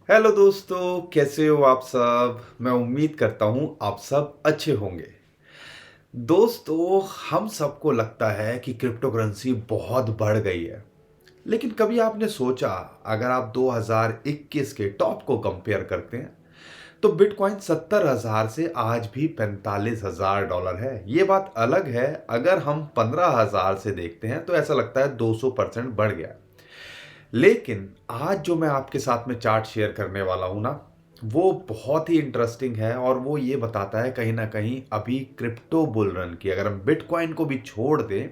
Hello दोस्तों, कैसे हो आप सब। मैं उम्मीद करता हूं आप सब अच्छे होंगे। दोस्तों, हम सबको लगता है कि क्रिप्टो करेंसी बहुत बढ़ गई है। लेकिन कभी आपने सोचा, अगर आप 2021 के टॉप को कंपेयर करते हैं तो बिटकॉइन 70,000 से आज भी $45,000 है। ये बात अलग है, अगर हम 15,000 से देखते हैं तो ऐसा लगता है 200% बढ़ गया। लेकिन आज जो मैं आपके साथ में चार्ट शेयर करने वाला हूं ना, वो बहुत ही इंटरेस्टिंग है और वो ये बताता है कहीं ना कहीं अभी क्रिप्टो बुल रन की, अगर हम बिटकॉइन को भी छोड़ दें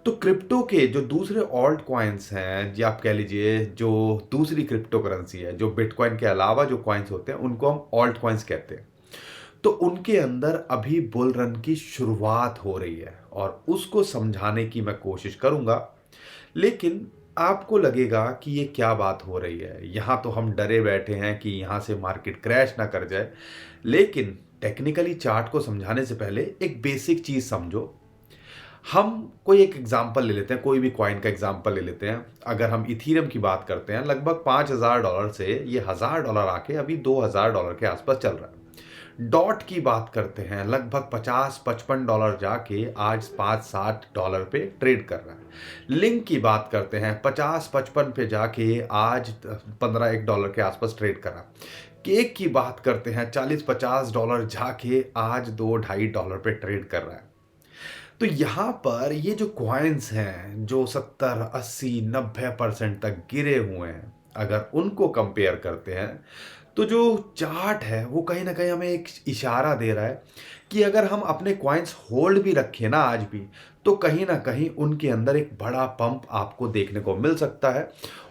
तो क्रिप्टो के जो दूसरे ऑल्ट कॉइन्स हैं, या आप कह लीजिए जो दूसरी क्रिप्टो करेंसी है, जो बिटकॉइन के अलावा जो कॉइन्स होते हैं उनको हम ऑल्ट कॉइन्स कहते हैं। तो उनके अंदर अभी बुल रन की शुरुआत हो रही है और उसको समझाने की मैं कोशिश करूंगा। लेकिन आपको लगेगा कि ये क्या बात हो रही है, यहाँ तो हम डरे बैठे हैं कि यहाँ से मार्केट क्रैश ना कर जाए। लेकिन टेक्निकली चार्ट को समझाने से पहले एक बेसिक चीज़ समझो। हम कोई एक एग्जांपल ले लेते हैं, कोई भी कॉइन का एग्जांपल ले लेते हैं। अगर हम इथीरियम की बात करते हैं, लगभग $5,000 से ये $1,000 आके अभी $2,000 के आसपास चल रहा है। डॉट की बात करते हैं, लगभग $50-55 जाके आज $5-7 पे ट्रेड कर रहा है। लिंक की बात करते हैं, 50-55 पे जाके आज $15-1 के आसपास ट्रेड कर रहा है। केक की बात करते हैं, $40-50 जाके आज $2-2.5 पे ट्रेड कर रहा है। तो यहाँ पर ये जो कॉइन्स हैं जो 70-80-90% तक गिरे हुए हैं, अगर उनको कंपेयर करते हैं तो जो चार्ट है वो कहीं ना कहीं हमें एक इशारा दे रहा है कि अगर हम अपने कॉइन्स होल्ड भी रखें ना आज भी, तो कहीं ना कहीं उनके अंदर एक बड़ा पंप आपको देखने को मिल सकता है।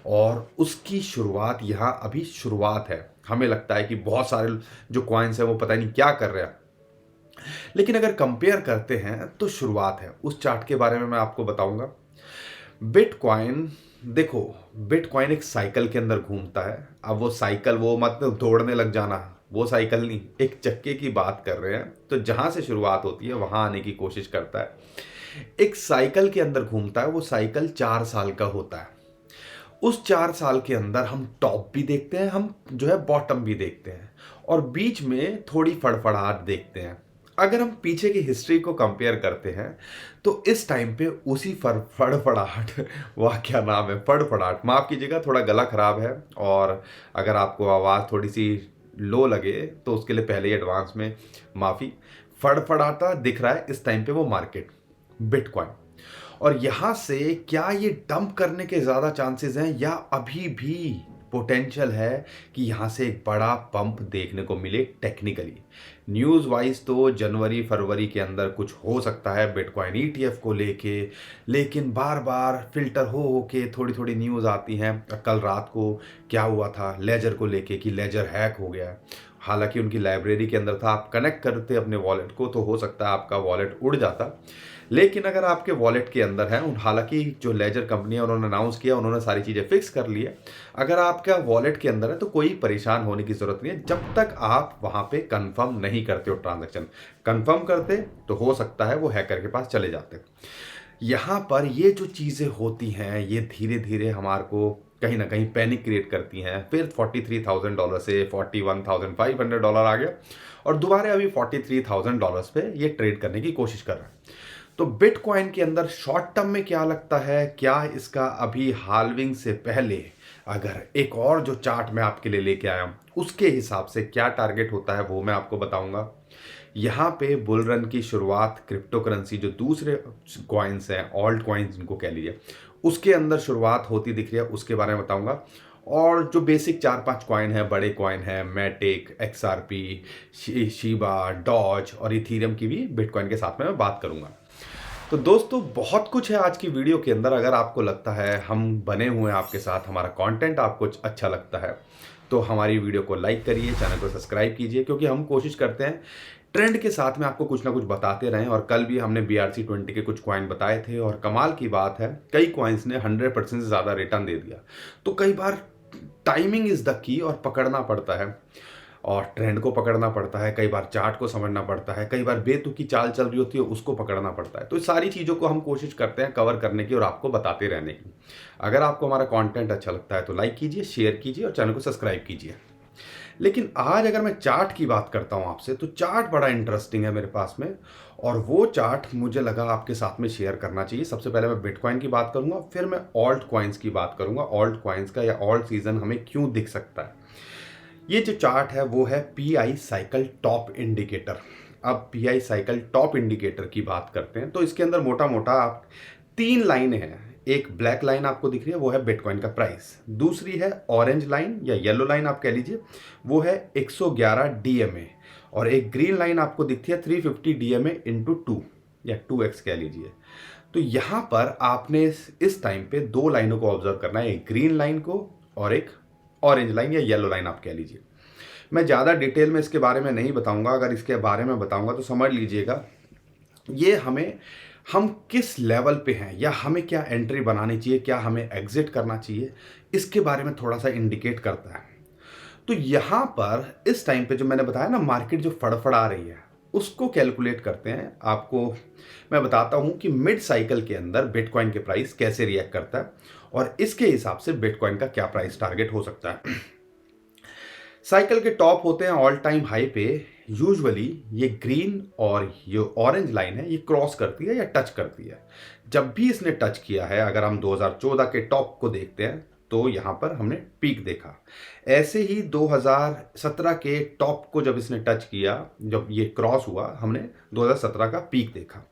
और उसकी शुरुआत यहाँ अभी शुरुआत है। हमें लगता है कि बहुत सारे जो कॉइन्स हैं वो पता नहीं क्या कर रहे हैं, लेकिन अगर कंपेयर करते हैं तो शुरुआत है। उस चार्ट के बारे में मैं आपको बताऊंगा। बिटकॉइन, देखो, बिटकॉइन एक साइकिल के अंदर घूमता है। अब वो साइकिल, वो मतलब दौड़ने लग जाना, वो साइकिल नहीं, एक चक्के की बात कर रहे हैं। तो जहां से शुरुआत होती है वहां आने की कोशिश करता है। एक साइकिल के अंदर घूमता है, वो साइकिल 4 साल का होता है। उस 4 साल के अंदर हम टॉप भी देखते हैं, हम जो है बॉटम भी देखते हैं, और बीच में थोड़ी फड़फड़ाहट देखते हैं। अगर हम पीछे की हिस्ट्री को कंपेयर करते हैं तो इस टाइम पे उसी फड़फड़ाहट वाह क्या नाम है, फड़फड़ाहट, माफ कीजिएगा थोड़ा गला खराब है। और अगर आपको आवाज़ थोड़ी सी लो लगे तो उसके लिए पहले ही एडवांस में माफ़ी। फड़फड़ाता दिख रहा है इस टाइम पे वो मार्केट, बिटकॉइन। और यहां से क्या ये डंप करने के ज्यादा चांसेस हैं, या अभी भी पोटेंशियल है कि यहां से एक बड़ा पंप देखने को मिले। टेक्निकली न्यूज़ वाइज तो जनवरी फरवरी के अंदर कुछ हो सकता है बिटकॉइन ईटीएफ को लेके, लेकिन बार बार फिल्टर हो के थोड़ी थोड़ी न्यूज़ आती हैं। कल रात को क्या हुआ था लेजर को लेके कि लेजर हैक हो गया है। हालांकि उनकी लाइब्रेरी के अंदर था, आप कनेक्ट करते अपने वॉलेट को तो हो सकता है आपका वॉलेट उड़ जाता। लेकिन अगर आपके वॉलेट के अंदर है, हालांकि जो लेजर कंपनी है उन्होंने अनाउंस किया, उन्होंने सारी चीज़ें फिक्स कर ली है। अगर आपका वॉलेट के अंदर है तो कोई परेशान होने की ज़रूरत नहीं है, जब तक आप वहाँ पे कंफर्म नहीं करते हो ट्रांजैक्शन। कंफर्म करते तो हो सकता है वो हैकर के पास चले जाते। यहाँ पर ये जो चीज़ें होती हैं ये धीरे धीरे हमारे को कहीं ना कहीं पैनिक क्रिएट करती हैं। फिर $43,000 से $41,500 आ गया और दोबारा अभी $43,000 पे ये ट्रेड करने की कोशिश कर रहा है। तो बिटकॉइन के अंदर शॉर्ट टर्म में क्या लगता है, क्या इसका अभी हाल्विंग से पहले अगर एक और जो चार्ट मैं आपके लिए लेके आया हूं उसके हिसाब से क्या टारगेट होता है वो मैं आपको बताऊंगा। यहाँ पे बुल रन की शुरुआत क्रिप्टो करेंसी जो दूसरे कॉइन्स हैं, ऑल्ट कॉइन्स जिनको कह लीजिए, उसके अंदर शुरुआत होती दिख रही है, उसके बारे में बताऊंगा। और जो बेसिक 4-5 कॉइन है, बड़े कॉइन है, मैटिक, एक्सआरपी, शीबा, डॉज और इथीरियम की भी बिटकॉइन के साथ में मैं बात करूंगा। तो दोस्तों, बहुत कुछ है आज की वीडियो के अंदर। अगर आपको लगता है हम बने हुए हैं आपके साथ, हमारा कंटेंट आपको अच्छा लगता है, तो हमारी वीडियो को लाइक करिए, चैनल को सब्सक्राइब कीजिए, क्योंकि हम कोशिश करते हैं ट्रेंड के साथ में आपको कुछ ना कुछ बताते रहें। और कल भी हमने BRC20 के कुछ कॉइन बताए थे और कमाल की बात है कई कॉइन्स ने 100% से ज़्यादा रिटर्न दे दिया। तो कई बार टाइमिंग इज़ द की, और पकड़ना पड़ता है, और ट्रेंड को पकड़ना पड़ता है, कई बार चार्ट को समझना पड़ता है, कई बार बेतुकी चाल चल रही होती है उसको पकड़ना पड़ता है। तो इस सारी चीज़ों को हम कोशिश करते हैं कवर करने की और आपको बताते रहने की। अगर आपको हमारा कंटेंट अच्छा लगता है तो लाइक कीजिए, शेयर कीजिए और चैनल को सब्सक्राइब कीजिए। लेकिन आज अगर मैं चार्ट की बात करता हूँ आपसे, तो चार्ट बड़ा इंटरेस्टिंग है मेरे पास में, और वो चार्ट मुझे लगा आपके साथ में शेयर करना चाहिए। सबसे पहले मैं बिटकॉइन की बात करूंगा, फिर मैं ऑल्ट कॉइन्स की बात करूंगा, ऑल्ट कॉइन्स का या ऑल्ट सीजन हमें क्यों दिख सकता है। ये जो चार्ट है वो है पीआई साइकिल टॉप इंडिकेटर। अब पीआई साइकिल टॉप इंडिकेटर की बात करते हैं, तो इसके अंदर मोटा मोटा आप 3 लाइनें हैं। एक ब्लैक लाइन आपको दिख रही है, वो है बिटकॉइन का प्राइस। दूसरी है ऑरेंज लाइन या येलो लाइन आप कह लीजिए, वो है 111 डीएमए। और एक ग्रीन लाइन आपको दिखती है 350 डीएमए इंटू 2 या 2x कह लीजिए। तो यहां पर आपने इस टाइम पे 2 लाइनों को ऑब्जर्व करना है, एक ग्रीन लाइन को और एक ऑरेंज लाइन या येलो लाइन आप कह लीजिए। मैं ज़्यादा डिटेल में इसके बारे में नहीं बताऊंगा, अगर इसके बारे में बताऊंगा तो समझ लीजिएगा ये हम किस लेवल पे हैं, या हमें क्या एंट्री बनानी चाहिए, क्या हमें एग्जिट करना चाहिए, इसके बारे में थोड़ा सा इंडिकेट करता है। तो यहां पर इस टाइम पे जो मैंने बताया ना, मार्केट जो फड़फड़ा रही है उसको कैलकुलेट करते हैं। आपको मैं बताता हूं कि मिड साइकिल के अंदर बिटकॉइन के प्राइस कैसे रिएक्ट करता है, और इसके हिसाब से बिटकॉइन का क्या प्राइस टारगेट हो सकता है। साइकिल के टॉप होते हैं ऑल टाइम हाई पे। यूजुअली ये ग्रीन और ये ऑरेंज लाइन है, ये क्रॉस करती है या टच करती है। जब भी इसने टच किया है, अगर हम 2014 के टॉप को देखते हैं तो यहां पर हमने पीक देखा। ऐसे ही 2017 के टॉप को जब इसने टच किया, जब ये क्रॉस हुआ, हमने 2017 का पीक देखा।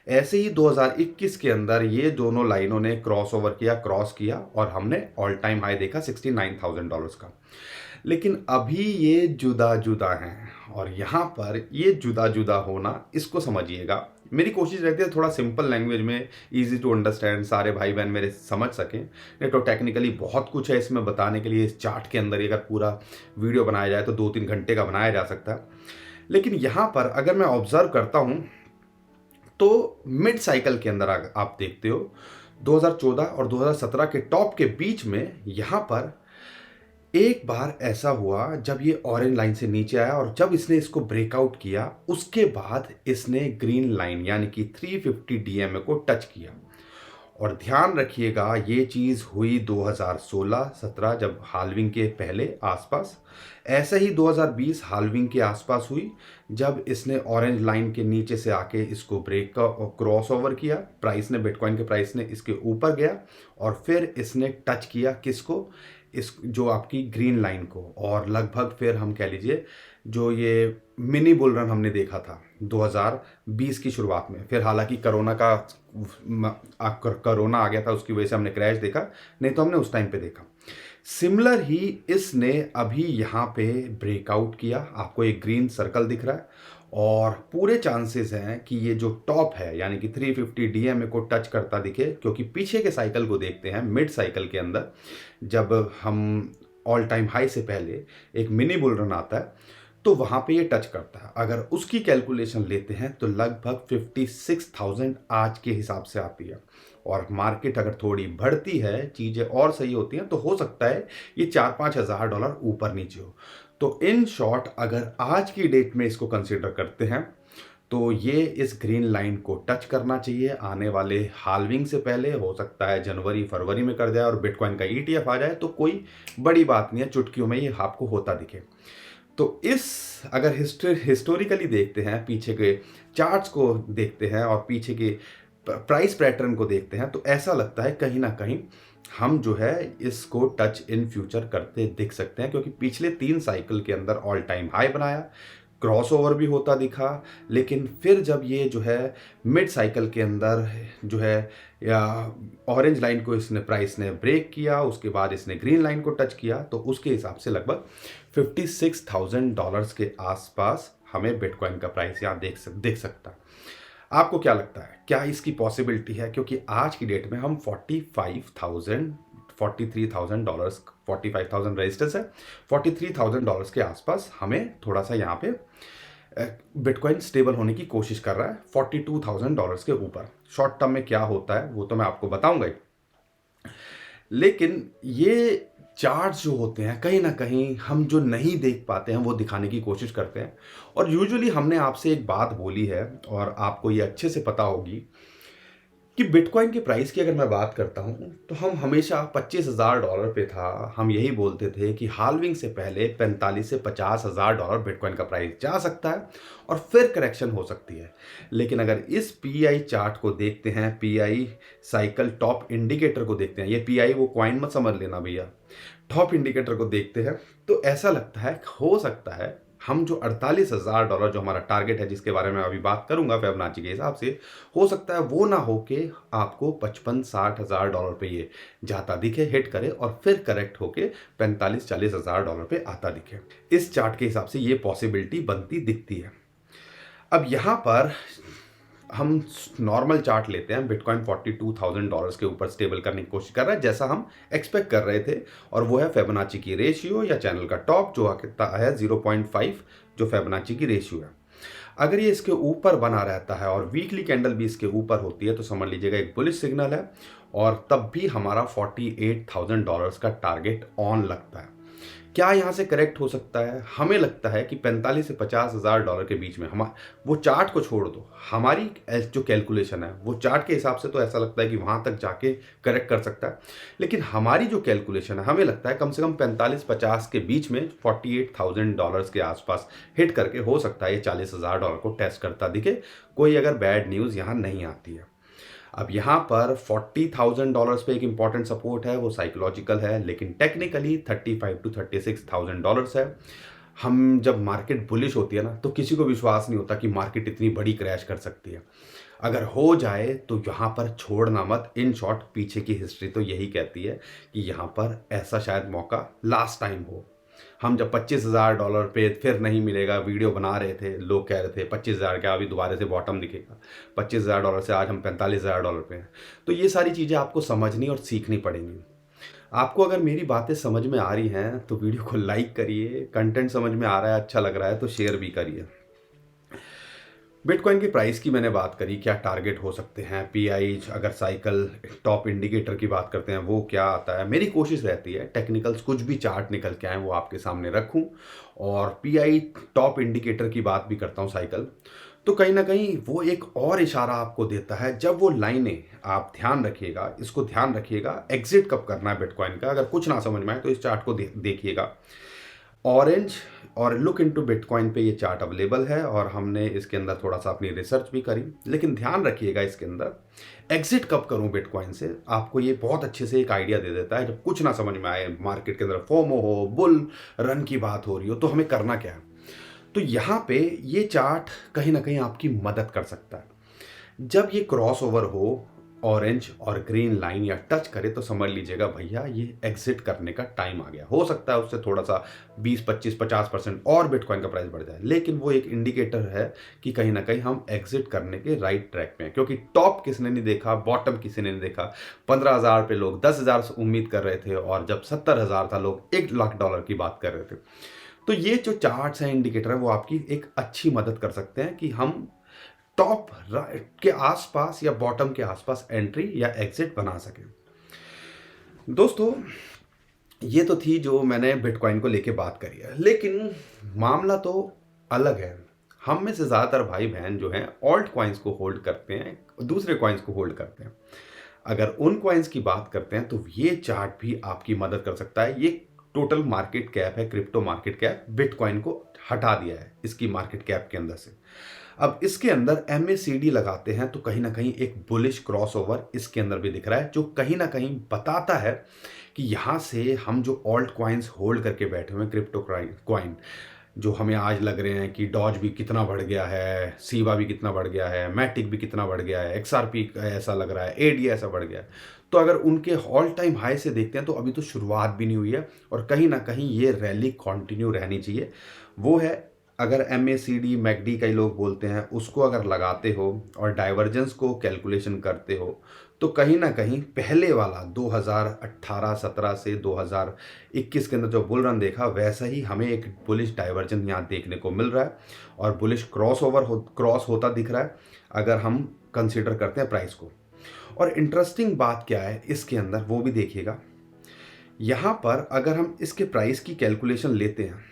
ऐसे ही 2021 के अंदर ये दोनों लाइनों ने क्रॉस ओवर किया, क्रॉस किया, और हमने ऑल टाइम हाई देखा $69,000 का। लेकिन अभी ये जुदा जुदा हैं, और यहाँ पर ये जुदा जुदा होना, इसको समझिएगा। मेरी कोशिश रहती है थोड़ा सिंपल लैंग्वेज में, इजी टू अंडरस्टैंड, सारे भाई बहन मेरे समझ सकें। नहीं तो टेक्निकली बहुत कुछ है इसमें बताने के लिए। इस चार्ट के अंदर अगर पूरा वीडियो बनाया जाए तो 2-3 घंटे का बनाया जा सकता है। लेकिन यहाँ पर अगर मैं ऑब्जर्व करता हूँ तो मिड साइकिल के अंदर आप देखते हो 2014 और 2017 के टॉप के बीच में यहाँ पर एक बार ऐसा हुआ जब ये ऑरेंज लाइन से नीचे आया, और जब इसने इसको ब्रेकआउट किया उसके बाद इसने ग्रीन लाइन यानी कि 350 डीएमए को टच किया। और ध्यान रखिएगा ये चीज़ हुई 2016-17 जब हाल्विंग के पहले आसपास। ऐसे ही 2020 हाल्विंग के आसपास हुई, जब इसने ऑरेंज लाइन के नीचे से आके इसको ब्रेक क्रॉस ओवर किया, प्राइस ने, बिटकॉइन के प्राइस ने इसके ऊपर गया, और फिर इसने टच किया किसको, इस जो आपकी ग्रीन लाइन को। और लगभग फिर हम कह लीजिए जो ये मिनी बुल रन हमने देखा था 2020 की शुरुआत में, फिर हालांकि कोरोना आ गया था, उसकी वजह से हमने क्रैश देखा, नहीं तो हमने उस टाइम पे देखा। सिमिलर ही इसने अभी यहाँ पे ब्रेकआउट किया, आपको एक ग्रीन सर्कल दिख रहा है, और पूरे चांसेस हैं कि ये जो टॉप है यानी कि 350 डीएमए को टच करता दिखे, क्योंकि पीछे के साइकिल को देखते हैं, मिड साइकिल के अंदर जब हम ऑल टाइम हाई से पहले एक मिनी बुल रन आता है तो वहाँ पे ये टच करता है। अगर उसकी कैलकुलेशन लेते हैं तो लगभग 56,000 आज के हिसाब से आती है। और मार्केट अगर थोड़ी बढ़ती है, चीज़ें और सही होती हैं, तो हो सकता है ये $4-5 हज़ार ऊपर नीचे हो। तो इन शॉर्ट अगर आज की डेट में इसको कंसिडर करते हैं तो ये इस ग्रीन लाइन को टच करना चाहिए आने वाले हाल्विंग से पहले। हो सकता है जनवरी फरवरी में कर जाए और बिटकॉइन का ईटीएफ आ जाए, तो कोई बड़ी बात नहीं है, चुटकियों में ये आपको होता दिखे। तो इस अगर हिस्टोरिकली देखते हैं, पीछे के चार्ट्स को देखते हैं और पीछे के प्राइस पैटर्न को देखते हैं, तो ऐसा लगता है कहीं ना कहीं हम जो है इसको टच इन फ्यूचर करते दिख सकते हैं, क्योंकि पिछले 3 साइकिल के अंदर ऑल टाइम हाई बनाया, क्रॉस ओवर भी होता दिखा, लेकिन फिर जब ये जो है मिड साइकिल के अंदर जो है या ऑरेंज लाइन को इसने प्राइस ने ब्रेक किया, उसके बाद इसने ग्रीन लाइन को टच किया, तो उसके हिसाब से लगभग $56,000 के आसपास हमें बिटकॉइन का प्राइस यहाँ देख सकता है। आपको क्या लगता है, क्या इसकी पॉसिबिलिटी है? क्योंकि आज की डेट में हम $43,000 $45,000 रजिस्टर्स है, $43,000 के आसपास हमें थोड़ा सा यहाँ पे बिटकॉइन स्टेबल होने की कोशिश कर रहा है, $42,000 के ऊपर। शॉर्ट टर्म में क्या होता है वो तो मैं आपको बताऊंगा ही, लेकिन ये चार्ट्स जो होते हैं कहीं ना कहीं हम जो नहीं देख पाते हैं वो दिखाने की कोशिश करते हैं। और यूजुअली हमने आपसे एक बात बोली है और आपको ये अच्छे से पता होगी, कि बिटकॉइन के प्राइस की अगर मैं बात करता हूँ तो हम हमेशा $25,000 पे था। हम यही बोलते थे कि हाल्विंग से पहले 45 से $50,000 बिटकॉइन का प्राइस जा सकता है और फिर करेक्शन हो सकती है। लेकिन अगर इस पीआई चार्ट को देखते हैं, पीआई साइकिल टॉप इंडिकेटर को देखते हैं, ये पीआई वो कॉइन मत समझ लेना भैया, टॉप इंडिकेटर को देखते हैं, तो ऐसा लगता है हो सकता है हम जो $48,000 जो हमारा टारगेट है, जिसके बारे में अभी बात करूंगा फिबोनाची के हिसाब से, हो सकता है वो ना होके आपको 55-60 हज़ार डॉलर पे ये जाता दिखे, हिट करे और फिर करेक्ट होके 45-40 हज़ार डॉलर पे आता दिखे। इस चार्ट के हिसाब से ये पॉसिबिलिटी बनती दिखती है। अब यहां पर हम नॉर्मल चार्ट लेते हैं, बिटकॉइन $42,000 के ऊपर स्टेबल करने की कोशिश कर रहा है, जैसा हम एक्सपेक्ट कर रहे थे, और वो है फिबोनाची की रेशियो या चैनल का टॉप जो कितना है 0.5, जो फिबोनाची की रेशियो है। अगर ये इसके ऊपर बना रहता है और वीकली कैंडल भी इसके ऊपर होती है तो समझ लीजिएगा एक बुलिश सिग्नल है, और तब भी हमारा $48,000 का टारगेट ऑन लगता है। क्या यहाँ से करेक्ट हो सकता है? हमें लगता है कि 45 से $50,000 के बीच में, हम वो चार्ट को छोड़ दो, हमारी जो कैलकुलेशन है वो चार्ट के हिसाब से तो ऐसा लगता है कि वहाँ तक जाके करेक्ट कर सकता है, लेकिन हमारी जो कैलकुलेशन है हमें लगता है कम से कम 45-50 के बीच में $48,000 के आसपास हिट करके हो सकता है ये $40,000 को टेस्ट करता दिखे, कोई अगर बैड न्यूज़ यहाँ नहीं आती है। अब यहाँ पर $40,000 पे एक इंपॉर्टेंट सपोर्ट है, वो साइकोलॉजिकल है, लेकिन टेक्निकली $35,000 to $36,000 है। हम जब मार्केट बुलिश होती है ना तो किसी को विश्वास नहीं होता कि मार्केट इतनी बड़ी क्रैश कर सकती है। अगर हो जाए तो यहाँ पर छोड़ना मत। इन शॉर्ट पीछे की हिस्ट्री तो यही कहती है कि यहाँ पर ऐसा शायद मौका लास्ट टाइम हो। हम जब $25,000 पे फिर नहीं मिलेगा वीडियो बना रहे थे, लोग कह रहे थे 25,000 क्या अभी दोबारा से बॉटम दिखेगा, $25,000 से आज हम $45,000 पे हैं। तो ये सारी चीज़ें आपको समझनी और सीखनी पड़ेंगी। आपको अगर मेरी बातें समझ में आ रही हैं तो वीडियो को लाइक करिए, कंटेंट समझ में आ रहा है, अच्छा लग रहा है तो शेयर भी करिए। बिटकॉइन की प्राइस की मैंने बात करी, क्या टारगेट हो सकते हैं, पीआई अगर साइकिल टॉप इंडिकेटर की बात करते हैं वो क्या आता है। मेरी कोशिश रहती है टेक्निकल्स कुछ भी चार्ट निकल के आए वो आपके सामने रखूं, और पीआई टॉप इंडिकेटर की बात भी करता हूं साइकिल, तो कहीं ना कहीं वो एक और इशारा आपको देता है। जब वो लाइनें, आप ध्यान रखिएगा, इसको ध्यान रखिएगा, एग्जिट कब करना है बिटकॉइन का, अगर कुछ ना समझ में आए तो इस चार्ट को देखिएगा। ऑरेंज और लुक इनटू बिटकॉइन पे ये चार्ट अवेलेबल है, और हमने इसके अंदर थोड़ा सा अपनी रिसर्च भी करी, लेकिन ध्यान रखिएगा इसके अंदर एग्जिट कब करूं बिटकॉइन से, आपको ये बहुत अच्छे से एक आइडिया दे देता है। जब कुछ ना समझ में आए, मार्केट के अंदर फोमो हो, बुल रन की बात हो रही हो, तो हमें करना क्या है। तो यहाँ पे ये चार्ट कहीं ना कहीं आपकी मदद कर सकता है। जब ये क्रॉस ओवर हो, ऑरेंज और ग्रीन लाइन या टच करे, तो समझ लीजिएगा भैया ये एग्जिट करने का टाइम आ गया। हो सकता है उससे थोड़ा सा 20-25-50% और बिटकॉइन का प्राइस बढ़ जाए, लेकिन वो एक इंडिकेटर है कि कहीं ना कहीं हम एग्जिट करने के राइट ट्रैक पे हैं, क्योंकि टॉप किसने नहीं देखा, बॉटम किसी ने नहीं देखा। 15,000 पे लोग 10,000 से उम्मीद कर रहे थे, और जब 70,000 था लोग $1,00,000 की बात कर रहे थे। तो ये जो चार्ट्स हैं, इंडिकेटर है, वो आपकी एक अच्छी मदद कर सकते हैं कि हम टॉप के आसपास या बॉटम के आसपास एंट्री या एग्जिट बना सकें। दोस्तों, ये तो थी जो मैंने बिटकॉइन को लेके बात करी है, लेकिन मामला तो अलग है। हम में से ज़्यादातर भाई बहन जो हैं ऑल्ट कॉइन्स को होल्ड करते हैं, दूसरे कॉइन्स को होल्ड करते हैं। अगर उन कॉइन्स की बात करते हैं तो ये चार्ट भी आपकी मदद कर सकता है। ये टोटल मार्केट कैप है, क्रिप्टो मार्केट कैप, बिटकॉइन को हटा दिया है इसकी मार्केट कैप के अंदर से। अब इसके अंदर MACD लगाते हैं तो कहीं ना कहीं एक बुलिश क्रॉसओवर इसके अंदर भी दिख रहा है, जो कहीं ना कहीं बताता है कि यहाँ से हम जो ऑल्ट कॉइन्स होल्ड करके बैठे हुए हैं, क्रिप्टो कॉइन, जो हमें आज लग रहे हैं कि डॉज भी कितना बढ़ गया है, सीबा भी कितना बढ़ गया है, मैटिक भी कितना बढ़ गया है, XRP ऐसा लग रहा है, ADA ऐसा बढ़ गया है, तो अगर उनके ऑल टाइम हाई से देखते हैं तो अभी तो शुरुआत भी नहीं हुई है, और कहीं ना कहीं ये रैली कंटिन्यू रहनी चाहिए। वो है, अगर MACD मैकडी कई लोग बोलते हैं, उसको अगर लगाते हो और डाइवर्जेंस को कैलकुलेशन करते हो, तो कहीं ना कहीं पहले वाला 2018-17 से 2021 के अंदर जो बुल रन देखा, वैसा ही हमें एक बुलिश डाइवर्जन यहाँ देखने को मिल रहा है, और बुलिश क्रॉस होता दिख रहा है अगर हम कंसीडर करते हैं प्राइस को। और इंटरेस्टिंग बात क्या है इसके अंदर, वो भी देखिएगा। यहाँ पर अगर हम इसके प्राइस की कैलकुलेशन लेते हैं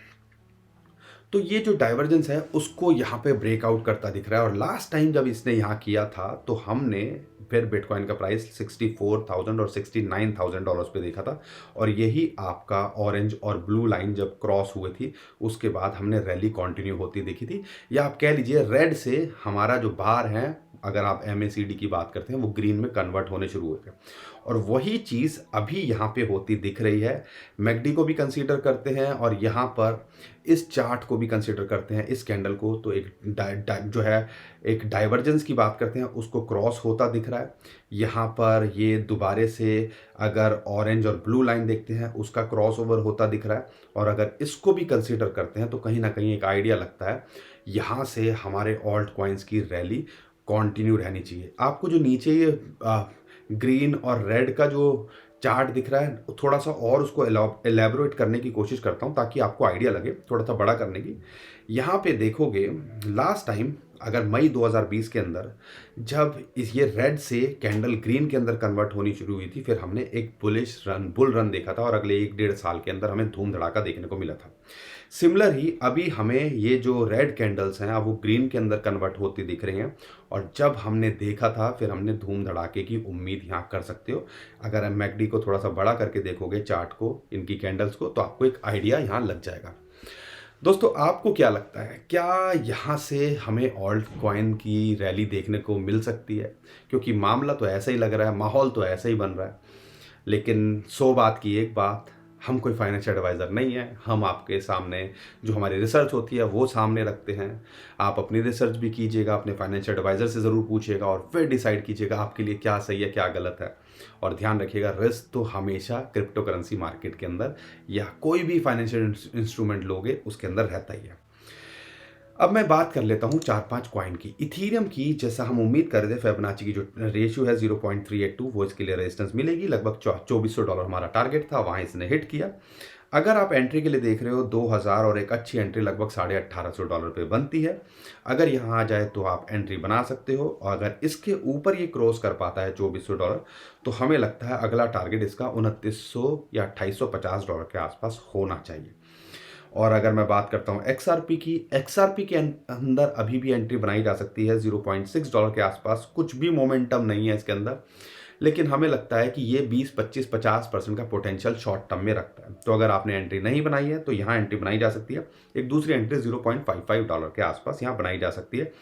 तो ये जो डाइवर्जेंस है उसको यहाँ पे ब्रेकआउट करता दिख रहा है। और लास्ट टाइम जब इसने यहाँ किया था तो हमने फिर बिटकॉइन का प्राइस 64,000 और $69,000 पे देखा था। और यही आपका ऑरेंज और ब्लू लाइन जब क्रॉस हुई थी उसके बाद हमने रैली कंटिन्यू होती देखी थी, या आप कह लीजिए रेड से हमारा जो बार है, अगर आप MACD की बात करते हैं, वो ग्रीन में कन्वर्ट होने शुरू हुए थे। और वही चीज़ अभी यहाँ पे होती दिख रही है। मैकडी को भी कंसीडर करते हैं और यहाँ पर इस चार्ट को भी कंसीडर करते हैं, इस कैंडल को। तो एक जो है एक डाइवर्जेंस की बात करते हैं, उसको क्रॉस होता दिख रहा है। यहाँ पर ये दोबारे से अगर ऑरेंज और ब्लू लाइन देखते हैं उसका क्रॉस ओवर होता दिख रहा है। और अगर इसको भी कंसीडर करते हैं तो कहीं ना कहीं एक आइडिया लगता है यहाँ से हमारे ऑल्ट कॉइन्स की रैली कंटिन्यू रहनी चाहिए। आपको जो नीचे ये ग्रीन और रेड का जो चार्ट दिख रहा है, थोड़ा सा और उसको एलैबोरेट करने की कोशिश करता हूँ ताकि आपको आइडिया लगे, थोड़ा सा बड़ा करने की। यहाँ पे देखोगे लास्ट टाइम अगर मई 2020 के अंदर जब ये रेड से कैंडल ग्रीन के अंदर कन्वर्ट होनी शुरू हुई थी, फिर हमने एक बुल रन देखा था और अगले 1-1.5 साल के अंदर हमें धूम धड़ाका देखने को मिला था। सिमिलर ही अभी हमें ये जो रेड कैंडल्स हैं अब वो ग्रीन के अंदर कन्वर्ट होती दिख रही हैं। और जब हमने देखा था फिर हमने धूम धड़ाके की उम्मीद यहाँ कर सकते हो। अगर हम मैकडी को थोड़ा सा बड़ा करके देखोगे चार्ट को, इनकी कैंडल्स को, तो आपको एक आइडिया यहाँ लग जाएगा। दोस्तों आपको क्या लगता है, क्या यहाँ से हमें ऑल्ट कॉइन की रैली देखने को मिल सकती है? क्योंकि मामला तो ऐसा ही लग रहा है, माहौल तो ऐसा ही बन रहा है। लेकिन 100 बात की एक बात, हम कोई फाइनेंशियल एडवाइज़र नहीं है। हम आपके सामने जो हमारी रिसर्च होती है वो सामने रखते हैं। आप अपनी रिसर्च भी कीजिएगा, अपने फाइनेंशियल एडवाइज़र से ज़रूर पूछिएगा और फिर डिसाइड कीजिएगा आपके लिए क्या सही है क्या गलत है। और ध्यान रखिएगा, रिस्क तो हमेशा क्रिप्टो करेंसी मार्केट के अंदर या कोई भी फाइनेंशियल इंस्ट्रूमेंट लोगे उसके अंदर रहता ही है। अब मैं बात कर लेता हूँ 4-5 कॉइन की। इथीरियम की जैसा हम उम्मीद कर रहे थे, फिबोनाची की जो रेशियो है 0.382, वो इसके लिए रेजिस्टेंस मिलेगी। लगभग $2400 हमारा टारगेट था, वहाँ इसने हिट किया। अगर आप एंट्री के लिए देख रहे हो 2000 और एक अच्छी एंट्री लगभग $1850 पे बनती है। अगर यहाँ आ जाए तो आप एंट्री बना सकते हो। और अगर इसके ऊपर ये क्रॉस कर पाता है $2400 तो हमें लगता है अगला टारगेट इसका 2900 या $2850 के आसपास होना चाहिए। और अगर मैं बात करता हूँ XRP की, XRP के अंदर अभी भी एंट्री बनाई जा सकती है $0.6 के आसपास। कुछ भी मोमेंटम नहीं है इसके अंदर, लेकिन हमें लगता है कि ये 20, 25, 50% का पोटेंशियल शॉर्ट टर्म में रखता है। तो अगर आपने एंट्री नहीं बनाई है तो यहाँ एंट्री बनाई जा सकती है। एक दूसरी एंट्री $0.55 के आसपास यहाँ बनाई जा सकती है।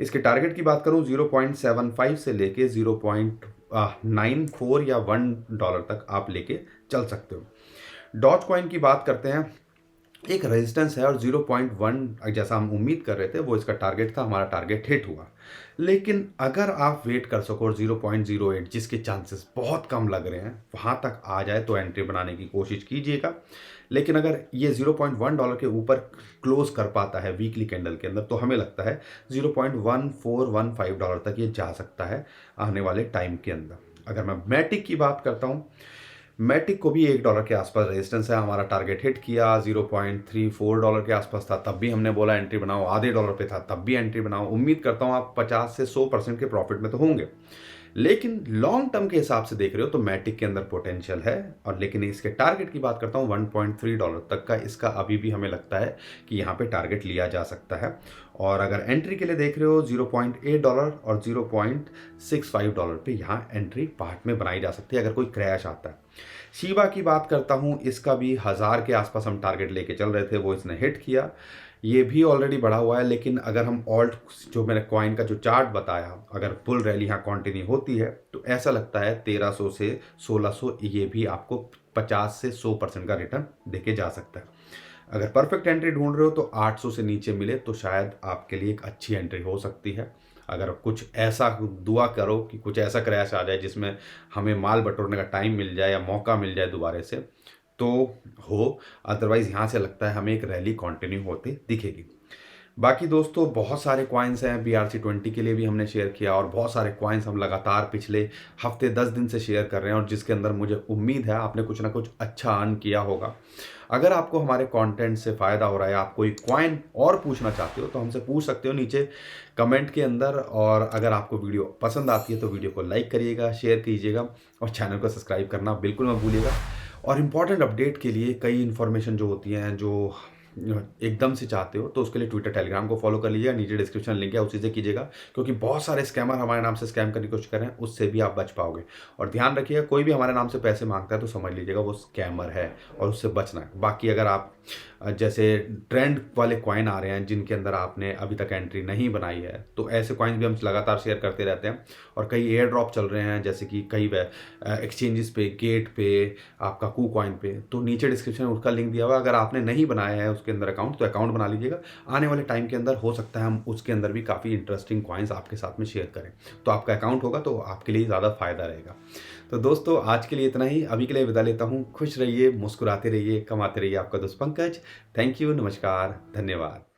इसके टारगेट की बात करूँ 0.75 से लेके 0.94 या $1 तक आप लेके चल सकते हो। डॉज कॉइन की बात करते हैं, एक रेजिस्टेंस है और 0.1 जैसा हम उम्मीद कर रहे थे वो इसका टारगेट था, हमारा टारगेट हिट हुआ। लेकिन अगर आप वेट कर सको और 0.08 जिसके चांसेस बहुत कम लग रहे हैं वहाँ तक आ जाए तो एंट्री बनाने की कोशिश कीजिएगा। लेकिन अगर ये $0.1 के ऊपर क्लोज कर पाता है वीकली कैंडल के अंदर तो हमें लगता है $0.1415 तक ये जा सकता है आने वाले टाइम के अंदर। अगर मैं मैटिक की बात करता हूँ, मैटिक को भी $1 के आसपास रेजिस्टेंस है। हमारा टारगेट हिट किया, $0.34 के आसपास था तब भी हमने बोला एंट्री बनाओ, आधे डॉलर पे था तब भी एंट्री बनाओ। उम्मीद करता हूँ आप 50 से 100% के प्रॉफिट में तो होंगे। लेकिन लॉन्ग टर्म के हिसाब से देख रहे हो तो मैटिक के अंदर पोटेंशियल है। और लेकिन इसके टारगेट की बात करता हूँ $1.3 तक का, इसका अभी भी हमें लगता है कि यहाँ पे टारगेट लिया जा सकता है। और अगर एंट्री के लिए देख रहे हो $0.8 और $0.65 पे यहाँ एंट्री पार्ट में बनाई जा सकती है अगर कोई क्रैश आता है। शिबा की बात करता हूँ, इसका भी 1000 के आसपास हम टारगेट लेके चल रहे थे, वो इसने हिट किया। ये भी ऑलरेडी बढ़ा हुआ है। लेकिन अगर हम ऑल्ट जो मैंने कॉइन का जो चार्ट बताया, अगर फुल रैली यहाँ कंटिन्यू होती है तो ऐसा लगता है 1300 से 1600 ये भी आपको 50 से 100% का रिटर्न देके जा सकता है। अगर परफेक्ट एंट्री ढूंढ रहे हो तो 800 से नीचे मिले तो शायद आपके लिए एक अच्छी एंट्री हो सकती है। अगर कुछ ऐसा दुआ करो कि कुछ ऐसा क्रैश आ जाए जिसमें हमें माल बटोरने का टाइम मिल जाए या मौका मिल जाए दोबारा से तो हो, अदरवाइज यहाँ से लगता है हमें एक रैली कंटिन्यू होते दिखेगी। बाकी दोस्तों बहुत सारे कॉइन्स हैं, BRC20 के लिए भी हमने शेयर किया और बहुत सारे कॉइन्स हम लगातार पिछले हफ्ते 10 दिन से शेयर कर रहे हैं और जिसके अंदर मुझे उम्मीद है आपने कुछ ना कुछ अच्छा अर्न किया होगा। अगर आपको हमारे कंटेंट से फ़ायदा हो रहा है, आप कोई कॉइन और पूछना चाहते हो तो हमसे पूछ सकते हो नीचे कमेंट के अंदर। और अगर आपको वीडियो पसंद आती है तो वीडियो को लाइक करिएगा, शेयर कीजिएगा और चैनल को सब्सक्राइब करना बिल्कुल मत भूलिएगा। और इम्पॉर्टेंट अपडेट के लिए कई इन्फॉर्मेशन जो होती हैं, जो एकदम से चाहते हो तो उसके लिए ट्विटर टेलीग्राम को फॉलो कर लीजिएगा, नीचे डिस्क्रिप्शन लिंक है उसी से कीजिएगा, क्योंकि बहुत सारे स्कैमर हमारे नाम से स्कैम करने की कोशिश कर रहे हैं, उससे भी आप बच पाओगे। और ध्यान रखिएगा, कोई भी हमारे नाम से पैसे मांगता है तो समझ लीजिएगा वो स्कैमर है और उससे बचना है। बाकी अगर आप जैसे ट्रेंड वाले कॉइन आ रहे हैं जिनके अंदर आपने अभी तक एंट्री नहीं बनाई है, तो ऐसे कॉइन भी हम लगातार शेयर करते रहते हैं। और कई एयर ड्रॉप चल रहे हैं, जैसे कि कई एक्सचेंजेस पे, गेट पे, आपका कू कॉइन पे, तो नीचे डिस्क्रिप्शन में उसका लिंक दिया हुआ है। अगर आपने नहीं बनाया है उसके अंदर अकाउंट, तो अकाउंट बना लीजिएगा। आने वाले टाइम के अंदर हो सकता है हम उसके अंदर भी काफ़ी इंटरेस्टिंग कॉइन्स आपके साथ में शेयर करें, तो आपका अकाउंट होगा तो आपके लिए ज़्यादा फायदा रहेगा। तो दोस्तों आज के लिए इतना ही, अभी के लिए विदा लेता हूँ। खुश रहिए, मुस्कुराते रहिए, कमाते रहिए। आपका दोस्त पंकज। थैंक यू, नमस्कार, धन्यवाद।